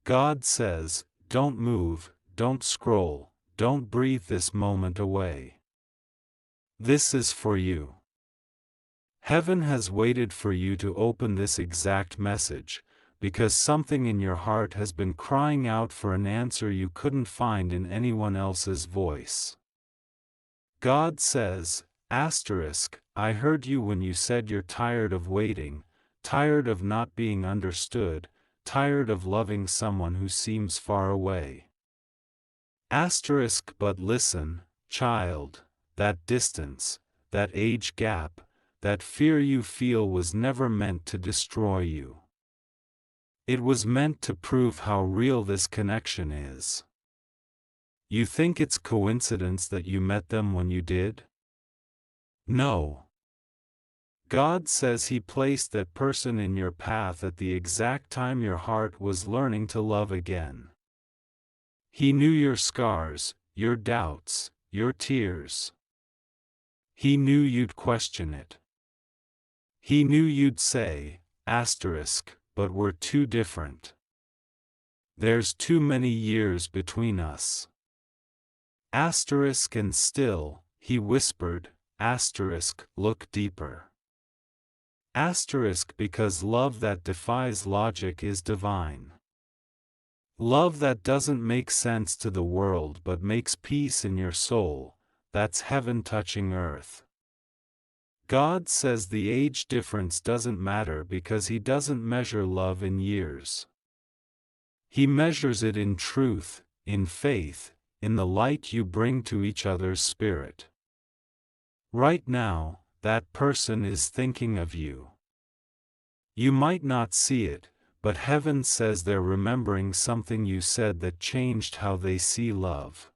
God says, don't move, don't scroll, don't breathe this moment away. This is for you. Heaven has waited for you to open this exact message, because something in your heart has been crying out for an answer you couldn't find in anyone else's voice. God says, I heard you when you said you're tired of waiting, tired of not being understood, tired of loving someone who seems far away. But listen, child, that distance, that age gap, that fear you feel was never meant to destroy you. It was meant to prove how real this connection is. You think it's coincidence that you met them when you did? No. God says He placed that person in your path at the exact time your heart was learning to love again. He knew your scars, your doubts, your tears. He knew you'd question it. He knew you'd say, but we're too different. There's too many years between us. And still, He whispered, look deeper. Because love that defies logic is divine. Love that doesn't make sense to the world but makes peace in your soul, that's heaven touching earth. God says the age difference doesn't matter because He doesn't measure love in years. He measures it in truth, in faith, in the light you bring to each other's spirit. Right now, that person is thinking of you. You might not see it, but heaven says they're remembering something you said that changed how they see love.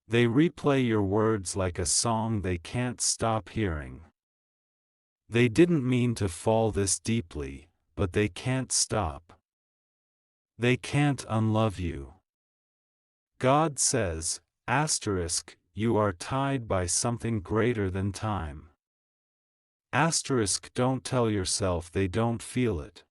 They replay your words like a song they can't stop hearing. They didn't mean to fall this deeply, but they can't stop. They can't unlove you. God says, you are tied by something greater than time. Don't tell yourself they don't feel it.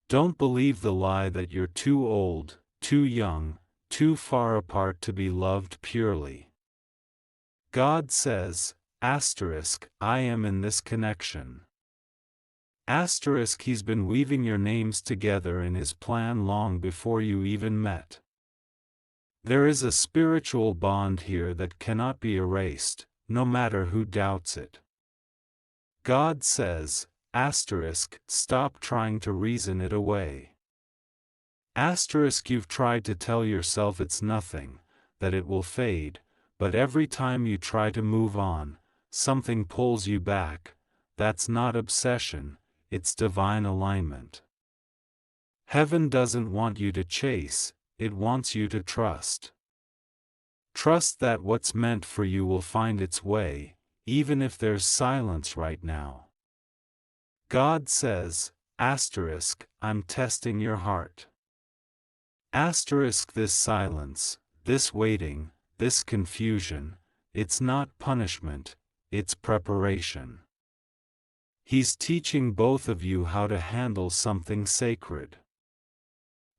Don't believe the lie that you're too old, too young, too far apart to be loved purely. God says, I am in this connection. He's been weaving your names together in His plan long before you even met. There is a spiritual bond here that cannot be erased, no matter who doubts it. God says, stop trying to reason it away. You've tried to tell yourself it's nothing, that it will fade, but every time you try to move on, something pulls you back. That's not obsession, it's divine alignment. Heaven doesn't want you to chase, it wants you to trust. Trust that what's meant for you will find its way, even if there's silence right now. God says, I'm testing your heart. This silence, this waiting, this confusion, it's not punishment, it's preparation. He's teaching both of you how to handle something sacred.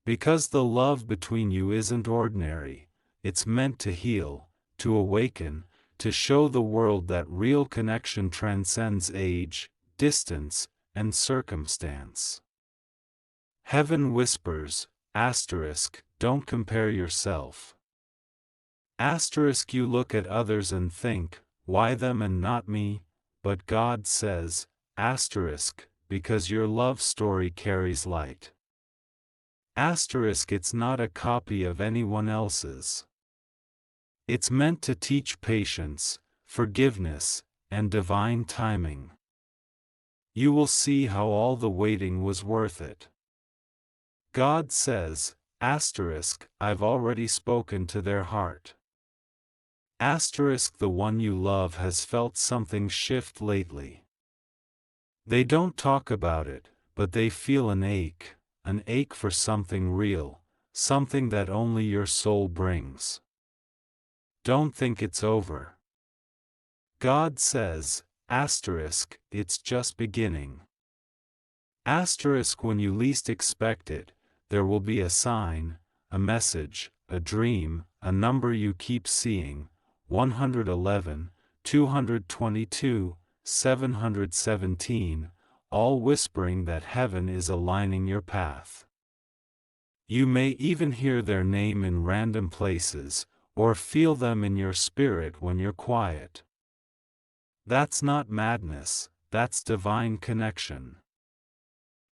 Because the love between you isn't ordinary, it's meant to heal, to awaken, to show the world that real connection transcends age, distance, and circumstance. Heaven whispers, don't compare yourself. You look at others and think, why them and not me? But God says, because your love story carries light. It's not a copy of anyone else's. It's meant to teach patience, forgiveness, and divine timing. You will see how all the waiting was worth it. God says, I've already spoken to their heart. The one you love has felt something shift lately. They don't talk about it, but they feel an ache for something real, something that only your soul brings. Don't think it's over. God says, it's just beginning. When you least expect it, there will be a sign, a message, a dream, a number you keep seeing, 111, 222, 717, all whispering that heaven is aligning your path. You may even hear their name in random places, or feel them in your spirit when you're quiet. That's not madness, that's divine connection.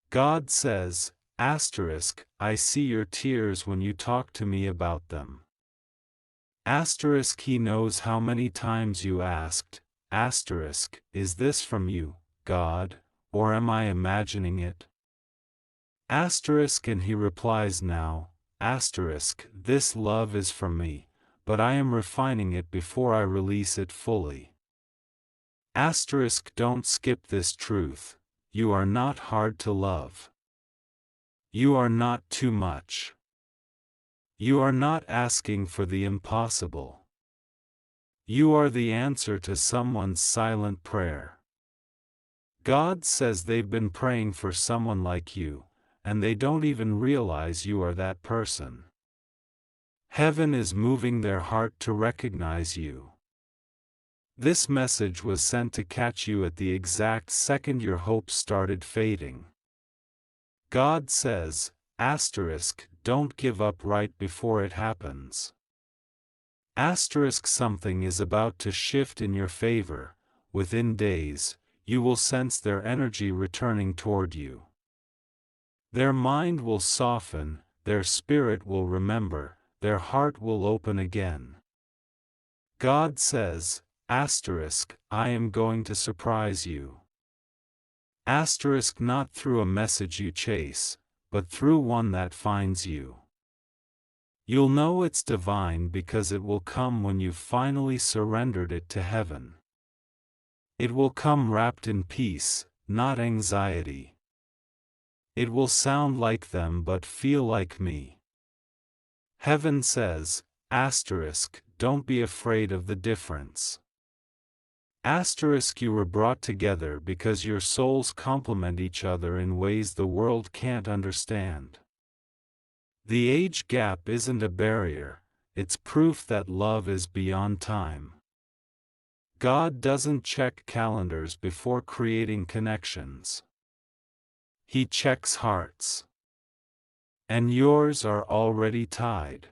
God says, asterisk, I see your tears when you talk to me about them. Asterisk, he knows how many times you asked, asterisk, is this from you, God, or am I imagining it? Asterisk, and he replies now, asterisk, this love is from me, but I am refining it before I release it fully. Asterisk, don't skip this truth, you are not hard to love. You are not too much. You are not asking for the impossible. You are the answer to someone's silent prayer. God says they've been praying for someone like you, and they don't even realize you are that person. Heaven is moving their heart to recognize you. This message was sent to catch you at the exact second your hopes started fading. God says, asterisk, don't give up right before it happens. Asterisk, something is about to shift in your favor. Within days, you will sense their energy returning toward you. Their mind will soften, their spirit will remember, their heart will open again. God says, asterisk, I am going to surprise you. Asterisk, not through a message you chase, but through one that finds you. You'll know it's divine because it will come when you've finally surrendered it to heaven. It will come wrapped in peace, not anxiety. It will sound like them but feel like me. Heaven says, asterisk, don't be afraid of the difference. Asterisk, you were brought together because your souls complement each other in ways the world can't understand. The age gap isn't a barrier, it's proof that love is beyond time. God doesn't check calendars before creating connections. He checks hearts. And yours are already tied.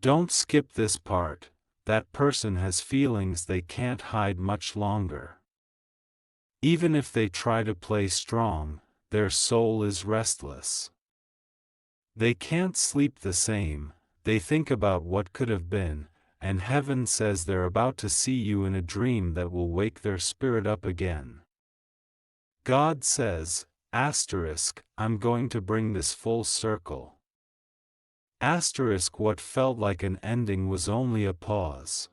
Don't skip this part. That person has feelings they can't hide much longer. Even if they try to play strong, their soul is restless. They can't sleep the same, they think about what could have been, and heaven says they're about to see you in a dream that will wake their spirit up again. God says, asterisk, I'm going to bring this full circle. Asterisk, what felt like an ending was only a pause.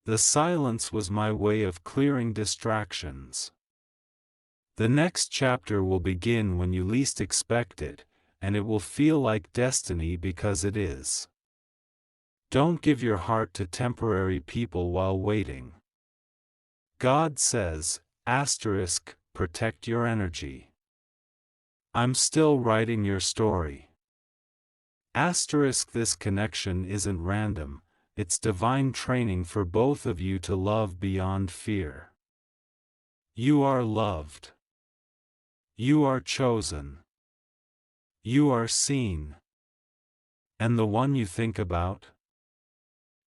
The silence was my way of clearing distractions. The next chapter will begin when you least expect it, and it will feel like destiny because it is. Don't give your heart to temporary people while waiting. God says, asterisk, protect your energy. I'm still writing your story. Asterisk, this connection isn't random, it's divine training for both of you to love beyond fear. You are loved. You are chosen. You are seen. And the one you think about?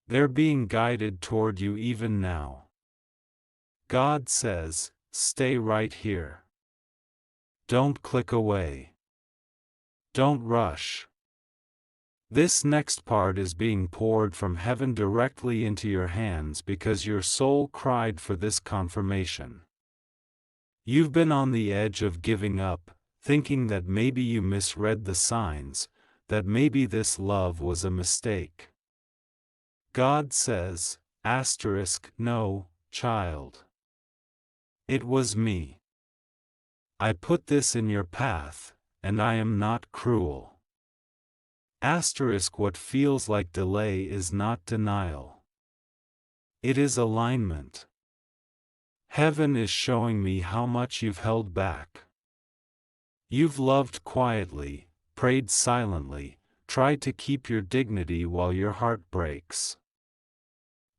They're being guided toward you even now. God says, stay right here. Don't click away. Don't rush. This next part is being poured from heaven directly into your hands because your soul cried for this confirmation. You've been on the edge of giving up, thinking that maybe you misread the signs, that maybe this love was a mistake. God says, asterisk, no, child. It was me. I put this in your path, and I am not cruel. Asterisk, what feels like delay is not denial. It is alignment. Heaven is showing me how much you've held back. You've loved quietly, prayed silently, tried to keep your dignity while your heart breaks.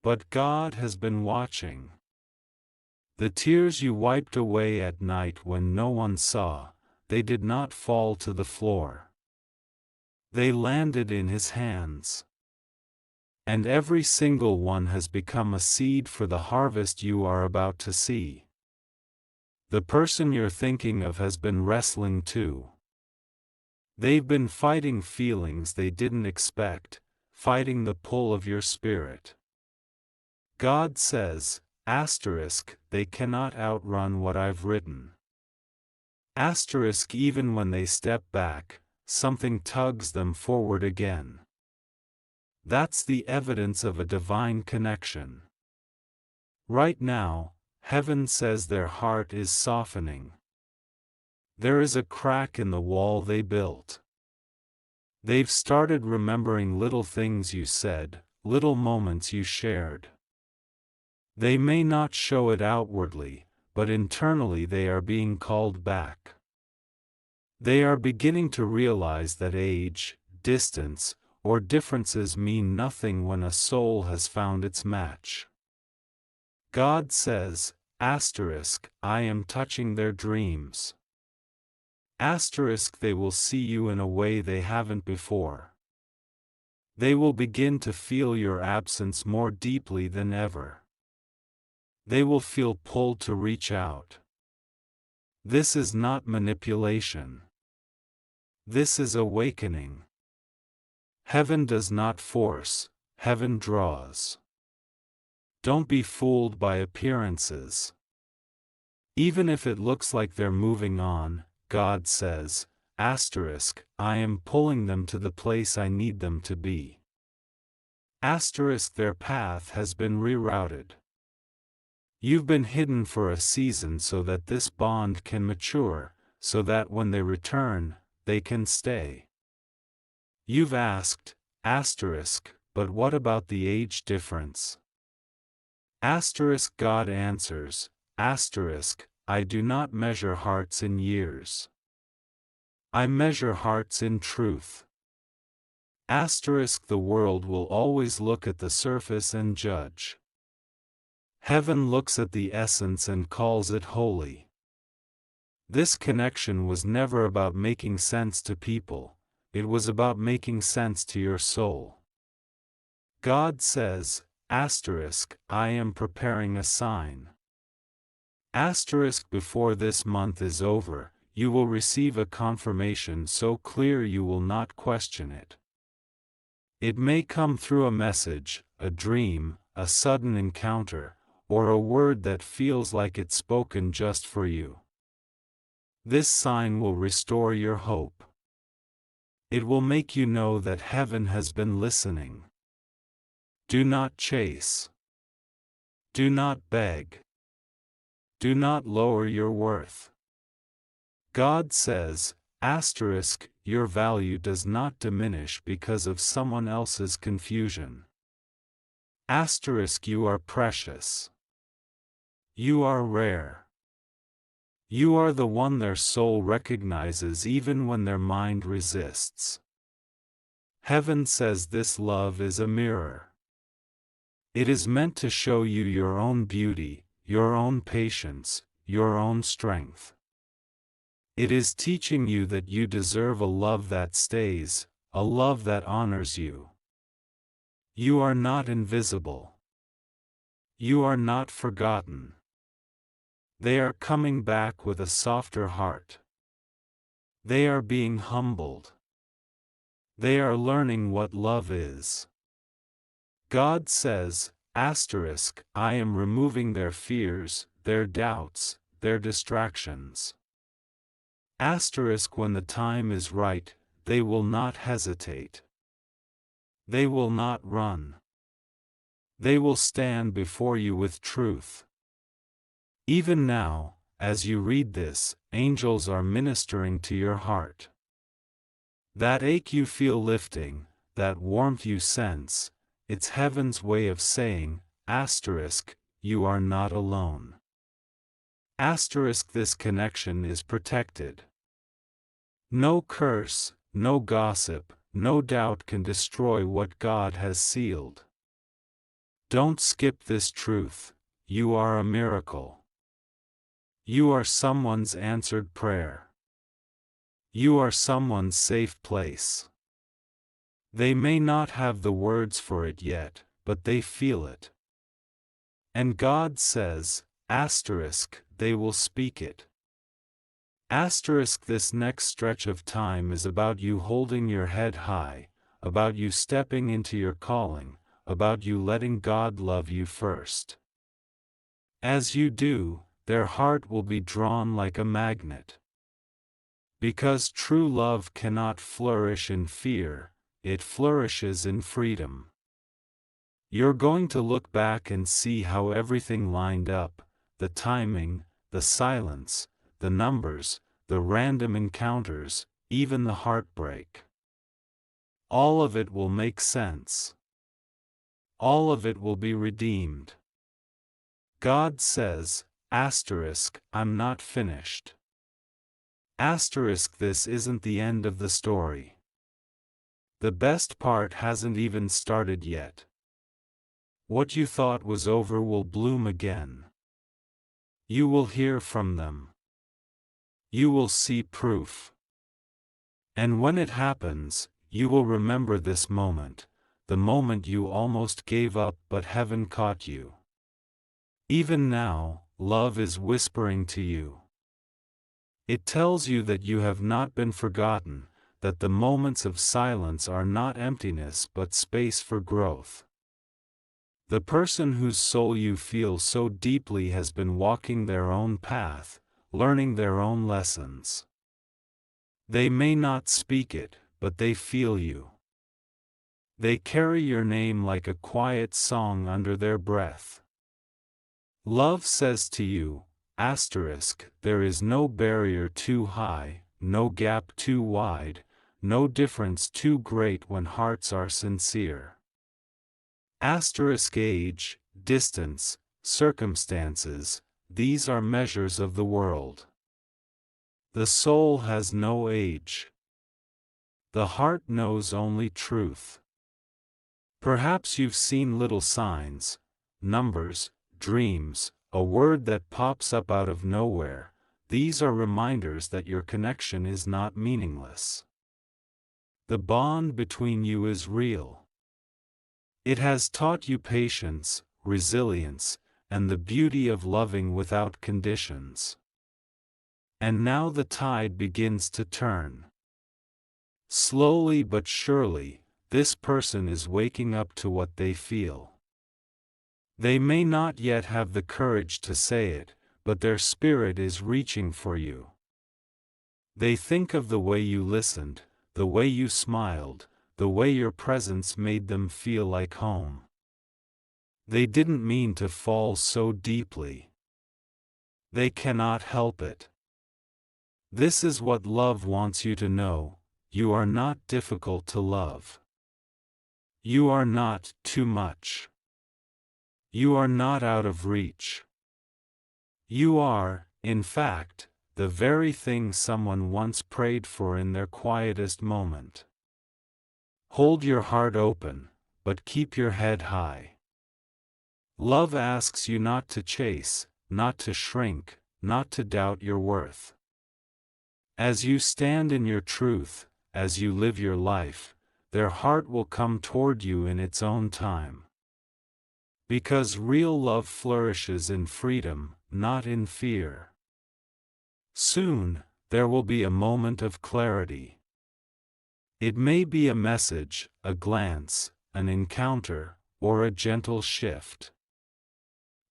But God has been watching. The tears you wiped away at night when no one saw, they did not fall to the floor. They landed in His hands. And every single one has become a seed for the harvest you are about to see. The person you're thinking of has been wrestling too. They've been fighting feelings they didn't expect, fighting the pull of your spirit. God says, they cannot outrun what I've written. Even when they step back, something tugs them forward again. That's the evidence of a divine connection. Right now, heaven says their heart is softening. There is a crack in the wall they built. They've started remembering little things you said, little moments you shared. They may not show it outwardly, but internally they are being called back. They are beginning to realize that age, distance, or differences mean nothing when a soul has found its match. God says, I am touching their dreams. They will see you in a way they haven't before. They will begin to feel your absence more deeply than ever. They will feel pulled to reach out. This is not manipulation. This is awakening. Heaven does not force, heaven draws. Don't be fooled by appearances. Even if it looks like they're moving on, God says, I am pulling them to the place I need them to be. Their path has been rerouted. You've been hidden for a season so that this bond can mature, so that when they return, they can stay. You've asked, but what about the age difference? God answers, I do not measure hearts in years. I measure hearts in truth. The world will always look at the surface and judge. Heaven looks at the essence and calls it holy. This connection was never about making sense to people, it was about making sense to your soul. God says, I am preparing a sign. Before this month is over, you will receive a confirmation so clear you will not question it. It may come through a message, a dream, a sudden encounter, or a word that feels like it's spoken just for you. This sign will restore your hope. It will make you know that heaven has been listening. Do not chase. Do not beg. Do not lower your worth. God says, your value does not diminish because of someone else's confusion. You are precious. You are rare. You are the one their soul recognizes even when their mind resists. Heaven says this love is a mirror. It is meant to show you your own beauty, your own patience, your own strength. It is teaching you that you deserve a love that stays, a love that honors you. You are not invisible. You are not forgotten. They are coming back with a softer heart. They are being humbled. They are learning what love is. God says, I am removing their fears, their doubts, their distractions. When the time is right, they will not hesitate. They will not run. They will stand before you with truth. Even now, as you read this, angels are ministering to your heart. That ache you feel lifting, that warmth you sense, it's heaven's way of saying, you are not alone. This connection is protected. No curse, no gossip, no doubt can destroy what God has sealed. Don't skip this truth. You are a miracle. You are someone's answered prayer. You are someone's safe place. They may not have the words for it yet, but they feel it. And God says, they will speak it. This next stretch of time is about you holding your head high, about you stepping into your calling, about you letting God love you first. As you do, their heart will be drawn like a magnet. Because true love cannot flourish in fear, it flourishes in freedom. You're going to look back and see how everything lined up, the timing, the silence, the numbers, the random encounters, even the heartbreak. All of it will make sense. All of it will be redeemed. God says, I'm not finished. This isn't the end of the story. The best part hasn't even started yet. What you thought was over will bloom again. You will hear from them. You will see proof. And when it happens, you will remember this moment, the moment you almost gave up but heaven caught you. Even now, love is whispering to you. It tells you that you have not been forgotten, that the moments of silence are not emptiness but space for growth. The person whose soul you feel so deeply has been walking their own path, learning their own lessons. They may not speak it, but they feel you. They carry your name like a quiet song under their breath. Love says to you, there is no barrier too high, no gap too wide, no difference too great when hearts are sincere. Age, distance, circumstances, these are measures of the world. The soul has no age. The heart knows only truth. Perhaps you've seen little signs, numbers, dreams, a word that pops up out of nowhere. These are reminders that your connection is not meaningless. The bond between you is real. It has taught you patience, resilience, and the beauty of loving without conditions. And now the tide begins to turn. Slowly but surely, this person is waking up to what they feel. They may not yet have the courage to say it, but their spirit is reaching for you. They think of the way you listened, the way you smiled, the way your presence made them feel like home. They didn't mean to fall so deeply. They cannot help it. This is what love wants you to know: you are not difficult to love. You are not too much. You are not out of reach. You are, in fact, the very thing someone once prayed for in their quietest moment. Hold your heart open, but keep your head high. Love asks you not to chase, not to shrink, not to doubt your worth. As you stand in your truth, as you live your life, their heart will come toward you in its own time. Because real love flourishes in freedom, not in fear. Soon, there will be a moment of clarity. It may be a message, a glance, an encounter, or a gentle shift.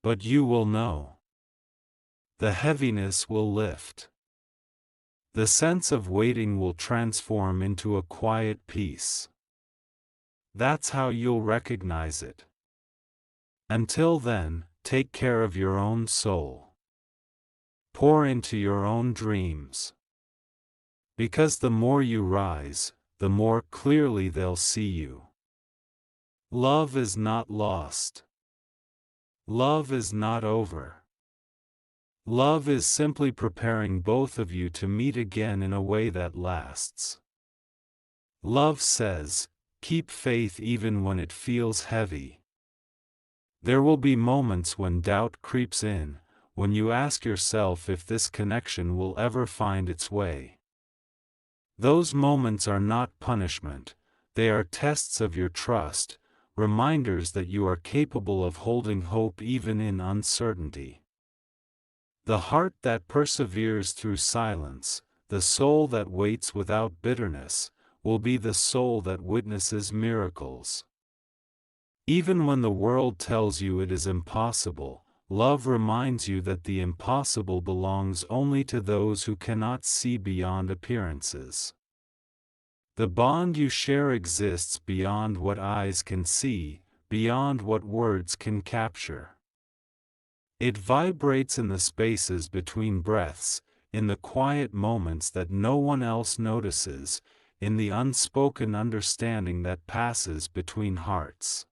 But you will know. The heaviness will lift. The sense of waiting will transform into a quiet peace. That's how you'll recognize it. Until then, take care of your own soul. Pour into your own dreams. Because the more you rise, the more clearly they'll see you. Love is not lost. Love is not over. Love is simply preparing both of you to meet again in a way that lasts. Love says, keep faith even when it feels heavy. There will be moments when doubt creeps in, when you ask yourself if this connection will ever find its way. Those moments are not punishment, they are tests of your trust, reminders that you are capable of holding hope even in uncertainty. The heart that perseveres through silence, the soul that waits without bitterness, will be the soul that witnesses miracles. Even when the world tells you it is impossible, love reminds you that the impossible belongs only to those who cannot see beyond appearances. The bond you share exists beyond what eyes can see, beyond what words can capture. It vibrates in the spaces between breaths, in the quiet moments that no one else notices, in the unspoken understanding that passes between hearts.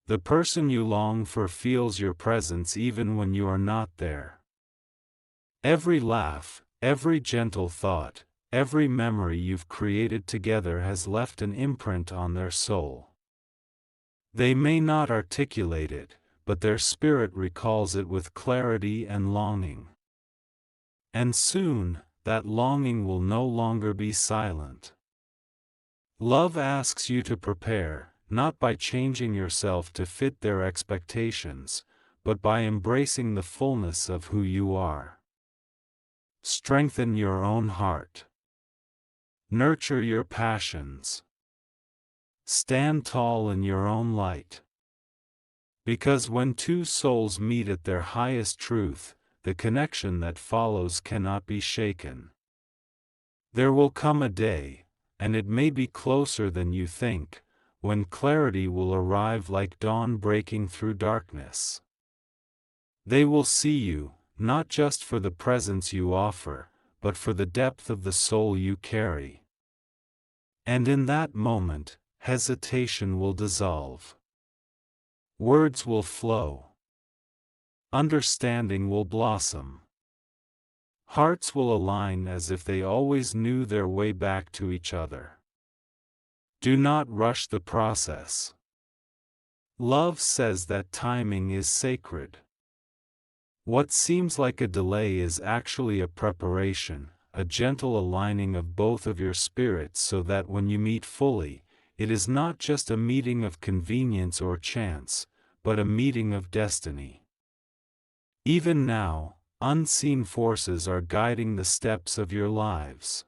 The person you long for feels your presence even when you are not there. Every laugh, every gentle thought, every memory you've created together has left an imprint on their soul. They may not articulate it, but their spirit recalls it with clarity and longing. And soon, that longing will no longer be silent. Love asks you to prepare, not by changing yourself to fit their expectations, but by embracing the fullness of who you are. Strengthen your own heart. Nurture your passions. Stand tall in your own light. Because when two souls meet at their highest truth, the connection that follows cannot be shaken. There will come a day, and it may be closer than you think, when clarity will arrive like dawn breaking through darkness. They will see you, not just for the presence you offer, but for the depth of the soul you carry. And in that moment, hesitation will dissolve. Words will flow. Understanding will blossom. Hearts will align as if they always knew their way back to each other. Do not rush the process. Love says that timing is sacred. What seems like a delay is actually a preparation, a gentle aligning of both of your spirits so that when you meet fully, it is not just a meeting of convenience or chance, but a meeting of destiny. Even now, unseen forces are guiding the steps of your lives.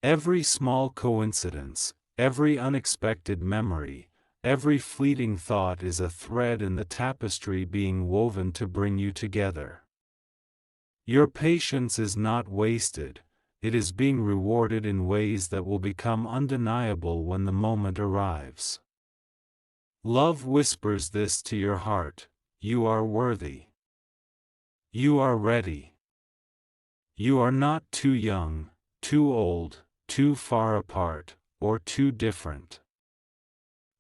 Every small coincidence, every unexpected memory, every fleeting thought is a thread in the tapestry being woven to bring you together. Your patience is not wasted, it is being rewarded in ways that will become undeniable when the moment arrives. Love whispers this to your heart: you are worthy. You are ready. You are not too young, too old, too far apart, or too different.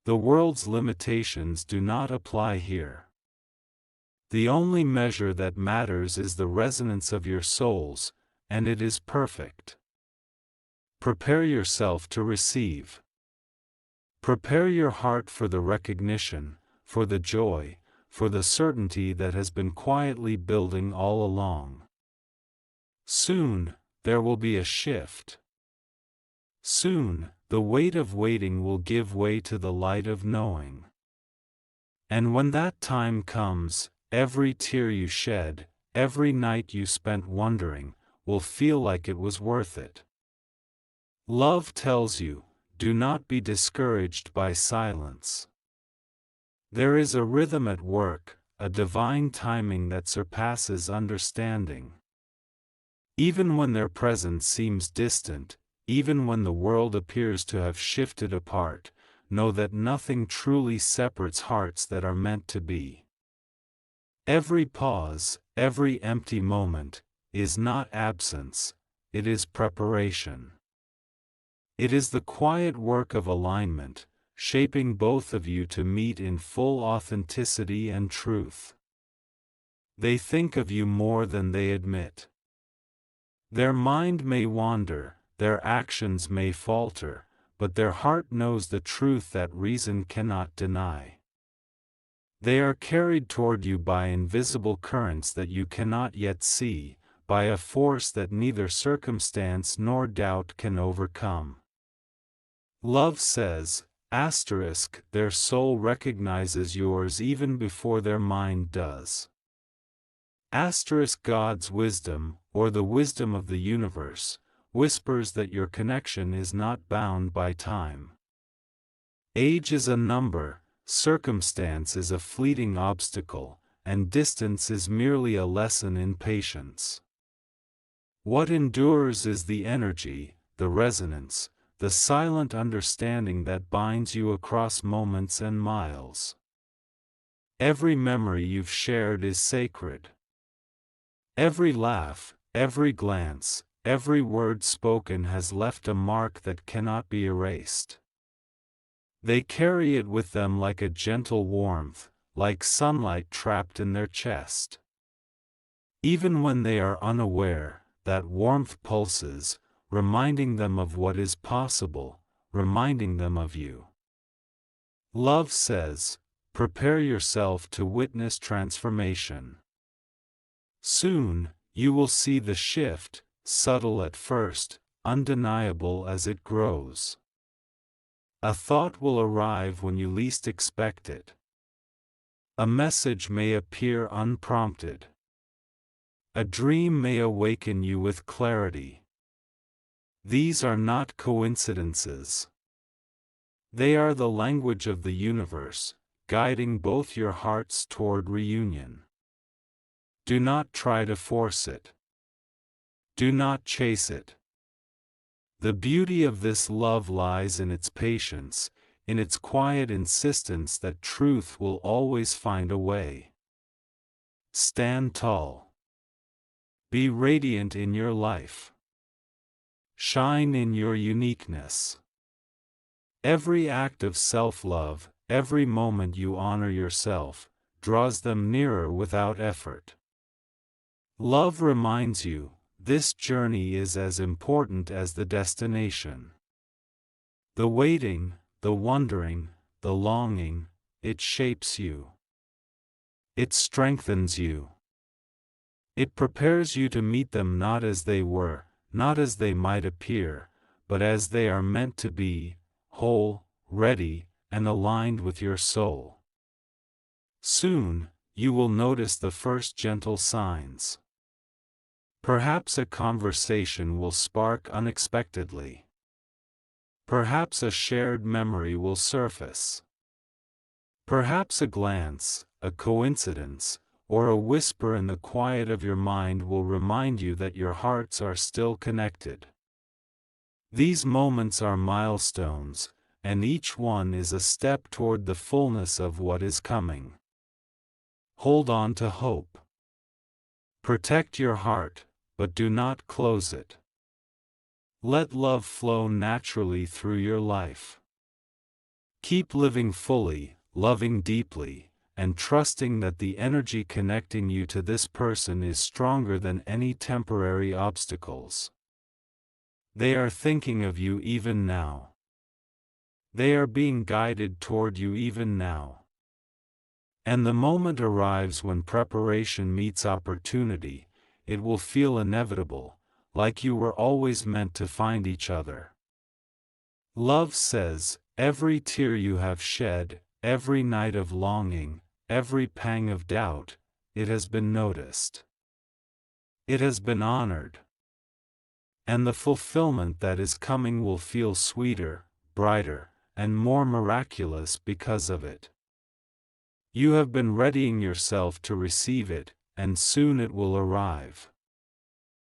The world's limitations do not apply here. The only measure that matters is the resonance of your souls, and it is perfect. Prepare yourself to receive. Prepare your heart for the recognition, for the joy, for the certainty that has been quietly building all along. Soon, there will be a shift. Soon, the weight of waiting will give way to the light of knowing. And when that time comes, every tear you shed, every night you spent wondering, will feel like it was worth it. Love tells you, do not be discouraged by silence. There is a rhythm at work, a divine timing that surpasses understanding. Even when their presence seems distant, even when the world appears to have shifted apart, know that nothing truly separates hearts that are meant to be. Every pause, every empty moment, is not absence, it is preparation. It is the quiet work of alignment, shaping both of you to meet in full authenticity and truth. They think of you more than they admit. Their mind may wander, their actions may falter, but their heart knows the truth that reason cannot deny. They are carried toward you by invisible currents that you cannot yet see, by a force that neither circumstance nor doubt can overcome. Love says, their soul recognizes yours even before their mind does. God's wisdom, or the wisdom of the universe, whispers that your connection is not bound by time. Age is a number, circumstance is a fleeting obstacle, and distance is merely a lesson in patience. What endures is the energy, the resonance, the silent understanding that binds you across moments and miles. Every memory you've shared is sacred. Every laugh, every glance, every word spoken has left a mark that cannot be erased. They carry it with them like a gentle warmth, like sunlight trapped in their chest. Even when they are unaware, that warmth pulses, reminding them of what is possible, reminding them of you. Love says, prepare yourself to witness transformation. Soon, you will see the shift, subtle at first, undeniable as it grows. A thought will arrive when you least expect it. A message may appear unprompted. A dream may awaken you with clarity. These are not coincidences. They are the language of the universe, guiding both your hearts toward reunion. Do not try to force it. Do not chase it. The beauty of this love lies in its patience, in its quiet insistence that truth will always find a way. Stand tall. Be radiant in your life. Shine in your uniqueness. Every act of self-love, every moment you honor yourself, draws them nearer without effort. Love reminds you, this journey is as important as the destination. The waiting, the wondering, the longing, it shapes you. It strengthens you. It prepares you to meet them not as they were, not as they might appear, but as they are meant to be, whole, ready, and aligned with your soul. Soon, you will notice the first gentle signs. Perhaps a conversation will spark unexpectedly. Perhaps a shared memory will surface. Perhaps a glance, a coincidence, or a whisper in the quiet of your mind will remind you that your hearts are still connected. These moments are milestones, and each one is a step toward the fullness of what is coming. Hold on to hope. Protect your heart, but do not close it. Let love flow naturally through your life. Keep living fully, loving deeply, and trusting that the energy connecting you to this person is stronger than any temporary obstacles. They are thinking of you even now. They are being guided toward you even now. And the moment arrives when preparation meets opportunity, it will feel inevitable, like you were always meant to find each other. Love says, every tear you have shed, every night of longing, every pang of doubt, it has been noticed. It has been honored. And the fulfillment that is coming will feel sweeter, brighter, and more miraculous because of it. You have been readying yourself to receive it, and soon it will arrive.